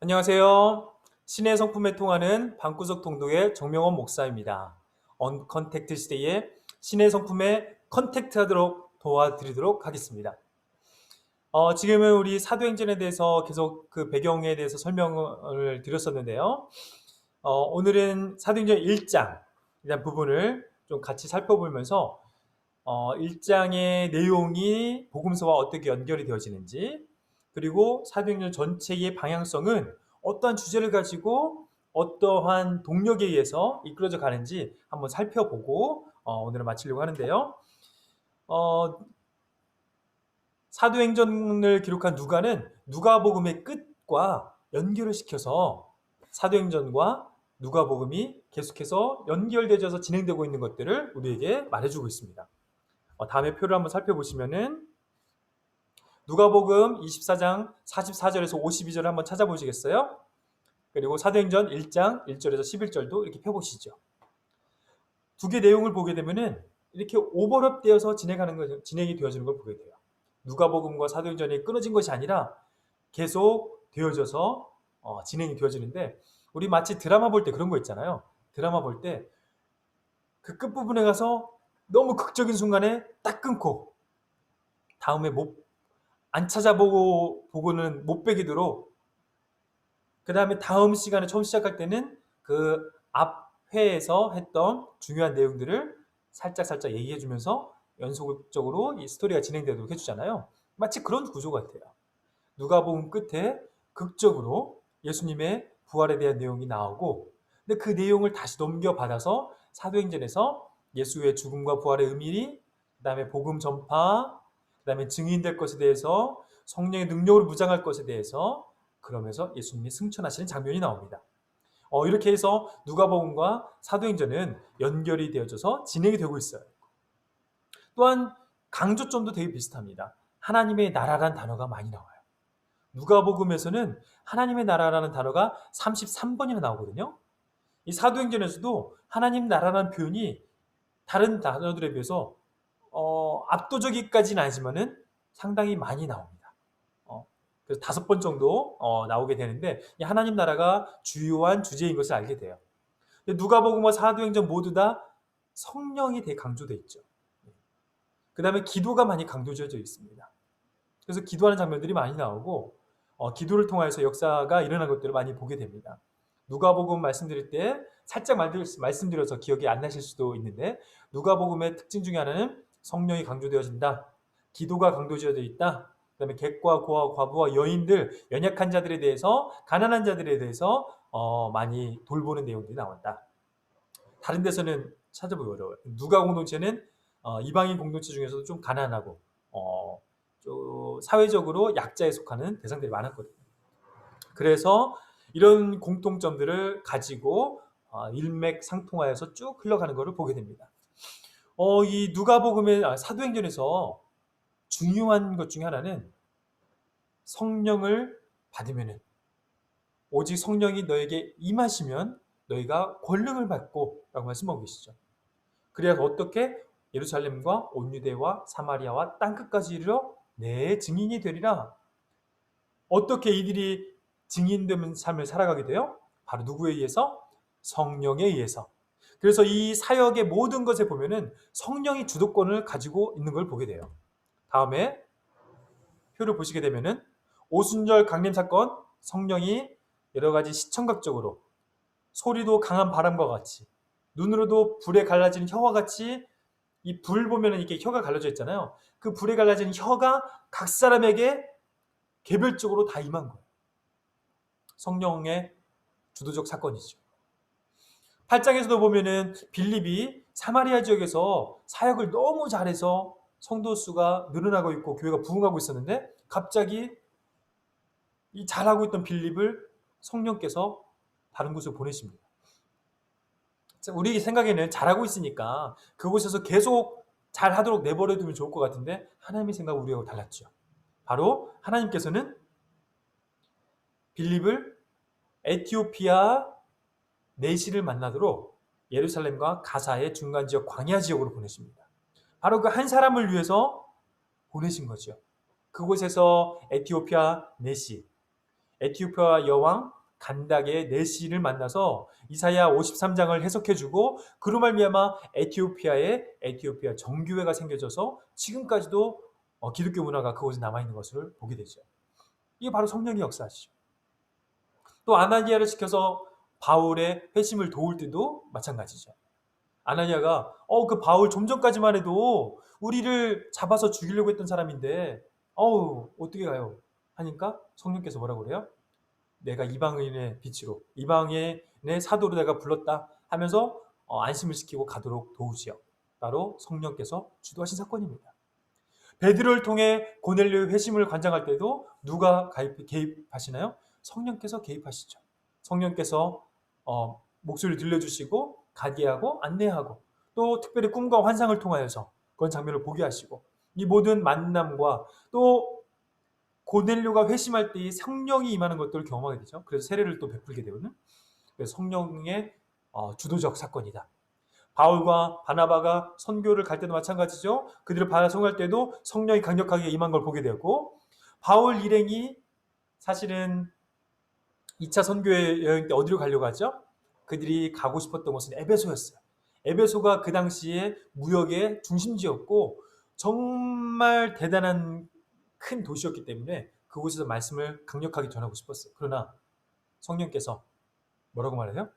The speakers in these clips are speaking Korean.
안녕하세요. 신의 성품에 통하는 방구석 통독의 정명원 목사입니다. 언컨택트 시대에 신의 성품에 컨택트하도록 도와드리도록 하겠습니다. 지금은 우리 사도행전에 대해서 계속 그 배경에 대해서 설명을 드렸었는데요. 오늘은 사도행전 1장 이런 부분을 좀 같이 살펴보면서 1장의 내용이 복음서와 어떻게 연결이 되어지는지, 그리고 사도행전 전체의 방향성은 어떠한 주제를 가지고 어떠한 동력에 의해서 이끌어져 가는지 한번 살펴보고 오늘은 마치려고 하는데요. 어, 사도행전을 기록한 누가는 누가복음의 끝과 연결을 시켜서 사도행전과 누가복음이 계속해서 연결되어서 진행되고 있는 것들을 우리에게 말해주고 있습니다. 다음에 표를 한번 살펴보시면은 누가복음 24장 44절에서 52절을 한번 찾아보시겠어요? 그리고 사도행전 1장 1절에서 11절도 이렇게 펴보시죠. 두 개 내용을 보게 되면은 이렇게 오버랩되어서 진행이 되어지는 걸 보게 돼요. 누가복음과 사도행전이 끊어진 것이 아니라 계속 되어져서 진행이 되어지는데, 우리 마치 드라마 볼 때 그런 거 있잖아요. 드라마 볼 때 그 끝부분에 가서 너무 극적인 순간에 딱 끊고 다음에 안 찾아보고는 못 베기도록, 그 다음에 다음 시간에 처음 시작할 때는 그 앞 회에서 했던 중요한 내용들을 살짝 얘기해주면서 연속적으로 이 스토리가 진행되도록 해주잖아요. 마치 그런 구조 같아요. 누가복음 끝에 극적으로 예수님의 부활에 대한 내용이 나오고, 근데 그 내용을 다시 넘겨받아서 사도행전에서 예수의 죽음과 부활의 의미, 그 다음에 복음 전파, 그 다음에 증인될 것에 대해서, 성령의 능력으로 무장할 것에 대해서, 그러면서 예수님이 승천하시는 장면이 나옵니다. 이렇게 해서 누가복음과 사도행전은 연결이 되어져서 진행이 되고 있어요. 또한 강조점도 되게 비슷합니다. 하나님의 나라란 단어가 많이 나와요. 누가복음에서는 하나님의 나라라는 단어가 33번이나 나오거든요. 이 사도행전에서도 하나님 나라라는 표현이 다른 단어들에 비해서 압도적이까지는 아니지만은 상당히 많이 나옵니다. 그래서 5번 정도 나오게 되는데, 이 하나님 나라가 주요한 주제인 것을 알게 돼요. 누가복음과 사도행전 모두 다 성령이 되게 강조되어 있죠. 그 다음에 기도가 많이 강조되어져 있습니다. 그래서 기도하는 장면들이 많이 나오고, 기도를 통해서 역사가 일어난 것들을 많이 보게 됩니다. 누가복음 말씀드릴 때 살짝 말씀드려서 기억이 안 나실 수도 있는데, 누가복음의 특징 중에 하나는 성령이 강조되어진다, 기도가 강조되어져 있다, 그 다음에 객과 고아, 과부와 여인들, 연약한 자들에 대해서, 가난한 자들에 대해서 많이 돌보는 내용들이 나온다. 다른 데서는 찾아보기 어려워요. 누가 공동체는 이방인 공동체 중에서도 좀 가난하고 좀 사회적으로 약자에 속하는 대상들이 많았거든요. 그래서 이런 공통점들을 가지고 일맥상통하여서 쭉 흘러가는 것을 보게 됩니다. 이 누가복음의 사도행전에서 중요한 것 중에 하나는, 성령을 받으면은, 오직 성령이 너에게 임하시면 너희가 권능을 받고 라고 말씀하고 계시죠. 그래야 어떻게 예루살렘과 온 유대와 사마리아와 땅끝까지 이르러 내 증인이 되리라. 어떻게 이들이 증인되는 삶을 살아가게 돼요? 바로 누구에 의해서? 성령에 의해서. 그래서 이 사역의 모든 것에 보면은 성령이 주도권을 가지고 있는 걸 보게 돼요. 다음에 표를 보시게 되면은 오순절 강림 사건, 성령이 여러 가지 시청각적으로, 소리도 강한 바람과 같이, 눈으로도 불에 갈라지는 혀와 같이, 이 불 보면은 이렇게 혀가 갈라져 있잖아요. 그 불에 갈라지는 혀가 각 사람에게 개별적으로 다 임한 거예요. 성령의 주도적 사건이죠. 8장에서도 보면은 빌립이 사마리아 지역에서 사역을 너무 잘해서 성도 수가 늘어나고 있고 교회가 부흥하고 있었는데, 갑자기 이 잘하고 있던 빌립을 성령께서 다른 곳으로 보내십니다. 우리 생각에는 잘하고 있으니까 그곳에서 계속 잘하도록 내버려두면 좋을 것 같은데, 하나님의 생각은 우리하고 달랐죠. 바로 하나님께서는 빌립을 에티오피아 내시를 만나도록 예루살렘과 가사의 중간 지역 광야 지역으로 보내십니다. 바로 그 한 사람을 위해서 보내신 거죠. 그곳에서 에티오피아 내시, 에티오피아 여왕 간닥의 네시를 만나서 이사야 53장을 해석해주고 그로 말미암아 에티오피아 정교회가 생겨져서 지금까지도 기독교 문화가 그곳에 남아있는 것을 보게 되죠. 이게 바로 성령의 역사시죠. 또 아나니아를 시켜서 바울의 회심을 도울 때도 마찬가지죠. 아나니아가 그 바울 좀 전까지만 해도 우리를 잡아서 죽이려고 했던 사람인데 어떻게 가요? 하니까 성령께서 뭐라고 그래요? 내가 이방인의 빛으로 이방인의 사도로 내가 불렀다 하면서 안심을 시키고 가도록 도우시오. 바로 성령께서 주도하신 사건입니다. 베드로를 통해 고넬료의 회심을 관장할 때도 누가 개입하시나요? 성령께서 개입하시죠. 성령께서 목소리를 들려주시고 가게 하고 안내하고 또 특별히 꿈과 환상을 통하여서 그런 장면을 보게 하시고 이 모든 만남과 또 고넬료가 회심할 때 성령이 임하는 것들을 경험하게 되죠. 그래서 세례를 또 베풀게 되는 그래서 성령의 주도적 사건이다. 바울과 바나바가 선교를 갈 때도 마찬가지죠. 그들을 발송할 때도 성령이 강력하게 임한 걸 보게 되고 바울 일행이 사실은 2차 선교 여행 때 어디로 가려고 하죠? 그들이 가고 싶었던 곳은 에베소였어요. 에베소가 그 당시에 무역의 중심지였고 정말 대단한 큰 도시였기 때문에 그곳에서 말씀을 강력하게 전하고 싶었어요. 그러나 성령께서 뭐라고 말해요?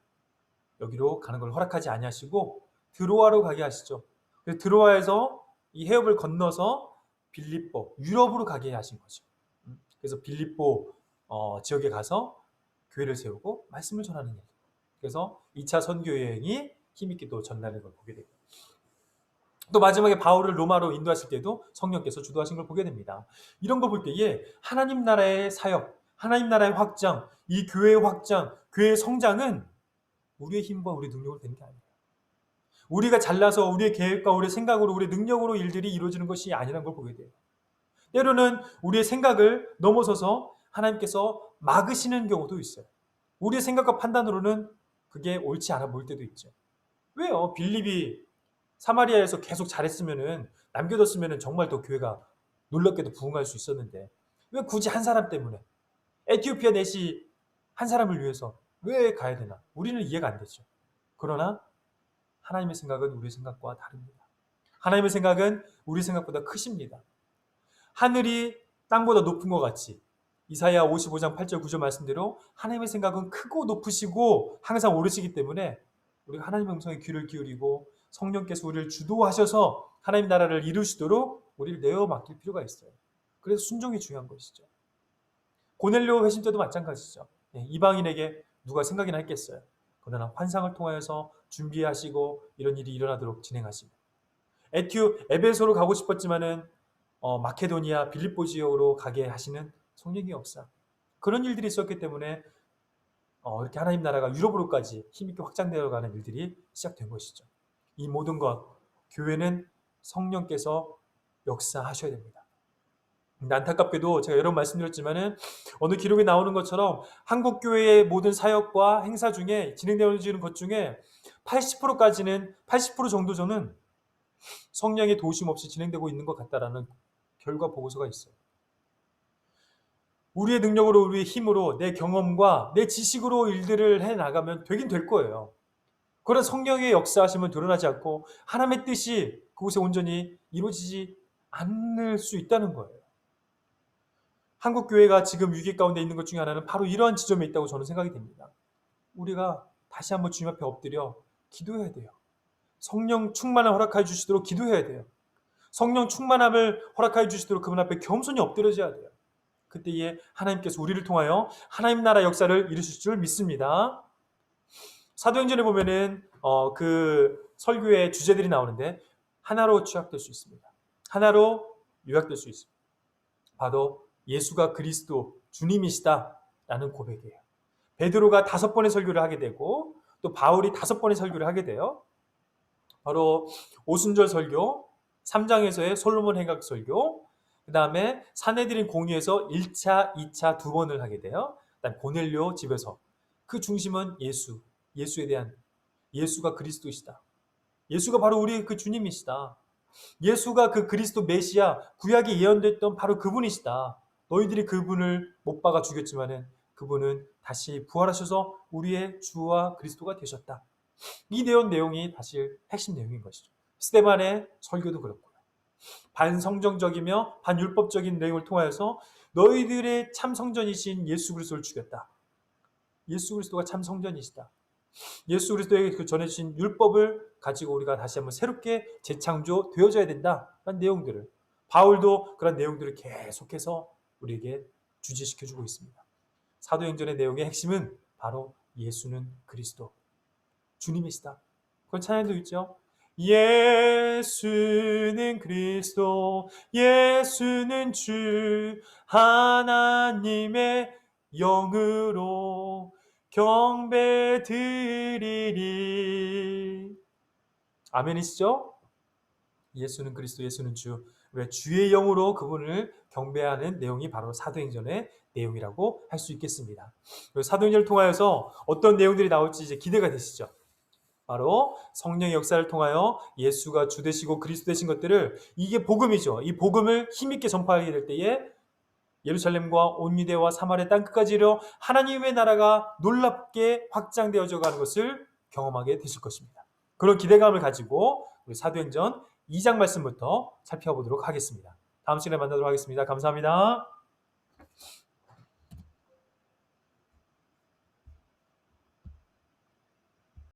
여기로 가는 걸 허락하지 아니하시고 드로아로 가게 하시죠. 그래서 드로아에서 이 해협을 건너서 빌립보, 유럽으로 가게 하신 거죠. 그래서 빌립보 지역에 가서 교회를 세우고 말씀을 전하는 일. 그래서 2차 선교 여행이 힘있게 또 전달된 걸 보게 됩니다. 또 마지막에 바울을 로마로 인도하실 때도 성령께서 주도하신 걸 보게 됩니다. 이런 걸 볼 때에 하나님 나라의 사역, 하나님 나라의 확장, 이 교회의 확장, 교회의 성장은 우리의 힘과 우리의 능력으로 되는 게 아니에요. 우리가 잘나서 우리의 계획과 우리의 생각으로 우리의 능력으로 일들이 이루어지는 것이 아니라는 걸 보게 돼요. 때로는 우리의 생각을 넘어서서 하나님께서 막으시는 경우도 있어요. 우리의 생각과 판단으로는 그게 옳지 않아 보일 때도 있죠. 왜요? 빌립이 사마리아에서 계속 잘했으면은 남겨뒀으면은 정말 더 교회가 놀랍게도 부흥할 수 있었는데 왜 굳이 한 사람 때문에 에티오피아 넷이 한 사람을 위해서 왜 가야 되나? 우리는 이해가 안 되죠. 그러나 하나님의 생각은 우리의 생각과 다릅니다. 하나님의 생각은 우리 생각보다 크십니다. 하늘이 땅보다 높은 것 같이 이사야 55장 8절 9절 말씀대로 하나님의 생각은 크고 높으시고 항상 오르시기 때문에 우리가 하나님의 음성에 귀를 기울이고 성령께서 우리를 주도하셔서 하나님 나라를 이루시도록 우리를 내어 맡길 필요가 있어요. 그래서 순종이 중요한 것이죠. 고넬료 회심 때도 마찬가지죠. 이방인에게 누가 생각이나 했겠어요. 그러나 환상을 통하여서 준비하시고 이런 일이 일어나도록 진행하시고 에베소로 가고 싶었지만은 마케도니아 빌립보 지역으로 가게 하시는 성령의 역사 그런 일들이 있었기 때문에 이렇게 하나님 나라가 유럽으로까지 힘있게 확장되어 가는 일들이 시작된 것이죠. 이 모든 것 교회는 성령께서 역사하셔야 됩니다. 근데 안타깝게도 제가 여러 번 말씀드렸지만은 어느 기록에 나오는 것처럼 한국 교회의 모든 사역과 행사 중에 진행되어지는 것 중에 80% 정도는 성령의 도우심 없이 진행되고 있는 것 같다라는 결과 보고서가 있어요. 우리의 능력으로 우리의 힘으로 내 경험과 내 지식으로 일들을 해나가면 되긴 될 거예요. 그런 성령의 역사하심은 드러나지 않고 하나님의 뜻이 그곳에 온전히 이루어지지 않을 수 있다는 거예요. 한국 교회가 지금 위기 가운데 있는 것 중에 하나는 바로 이러한 지점에 있다고 저는 생각이 됩니다. 우리가 다시 한번 주님 앞에 엎드려 기도해야 돼요. 성령 충만을 허락해 주시도록 기도해야 돼요. 성령 충만함을 허락해 주시도록 그분 앞에 겸손히 엎드려져야 돼요. 그때에 하나님께서 우리를 통하여 하나님 나라 역사를 이루실 줄 믿습니다. 사도행전에 보면은 그 설교의 주제들이 나오는데 하나로 취약될 수 있습니다. 하나로 요약될 수 있습니다. 바로 예수가 그리스도 주님이시다라는 고백이에요. 베드로가 5번의 설교를 하게 되고 또 바울이 5번의 설교를 하게 돼요. 바로 오순절 설교, 3장에서의 솔로몬 행각 설교, 그 다음에 사내들인 공의에서 1차, 2차 2번을 하게 돼요. 그다음 고넬료 집에서 그 중심은 예수에 대한 예수가 그리스도이시다. 예수가 바로 우리의 그 주님이시다. 예수가 그 그리스도 메시아 구약에 예언됐던 바로 그분이시다. 너희들이 그분을 못 박아 죽였지만은 그분은 다시 부활하셔서 우리의 주와 그리스도가 되셨다. 이 내용이 사실 핵심 내용인 것이죠. 스데반의 설교도 그렇고요. 반성정적이며 반율법적인 내용을 통하여서 너희들의 참 성전이신 예수 그리스도를 죽였다. 예수 그리스도가 참 성전이시다. 예수 그리스도에게 그 전해주신 율법을 가지고 우리가 다시 한번 새롭게 재창조되어져야 된다. 라는 내용들을 바울도 그런 내용들을 계속해서 우리에게 주지시켜주고 있습니다. 사도행전의 내용의 핵심은 바로 예수는 그리스도, 주님이시다. 그런 찬양도 있죠. 예수는 그리스도, 예수는 주, 하나님의 영으로 경배드리리. 아멘이시죠? 예수는 그리스도, 예수는 주. 왜 주의 영으로 그분을 경배하는 내용이 바로 사도행전의 내용이라고 할 수 있겠습니다. 사도행전을 통하여서 어떤 내용들이 나올지 이제 기대가 되시죠? 바로 성령의 역사를 통하여 예수가 주 되시고 그리스도 되신 것들을, 이게 복음이죠. 이 복음을 힘있게 전파하게 될 때에 예루살렘과 온 유대와 사마리아 땅끝까지 이르러 하나님의 나라가 놀랍게 확장되어져 가는 것을 경험하게 되실 것입니다. 그런 기대감을 가지고 우리 사도행전 2장 말씀부터 살펴보도록 하겠습니다. 다음 시간에 만나도록 하겠습니다. 감사합니다.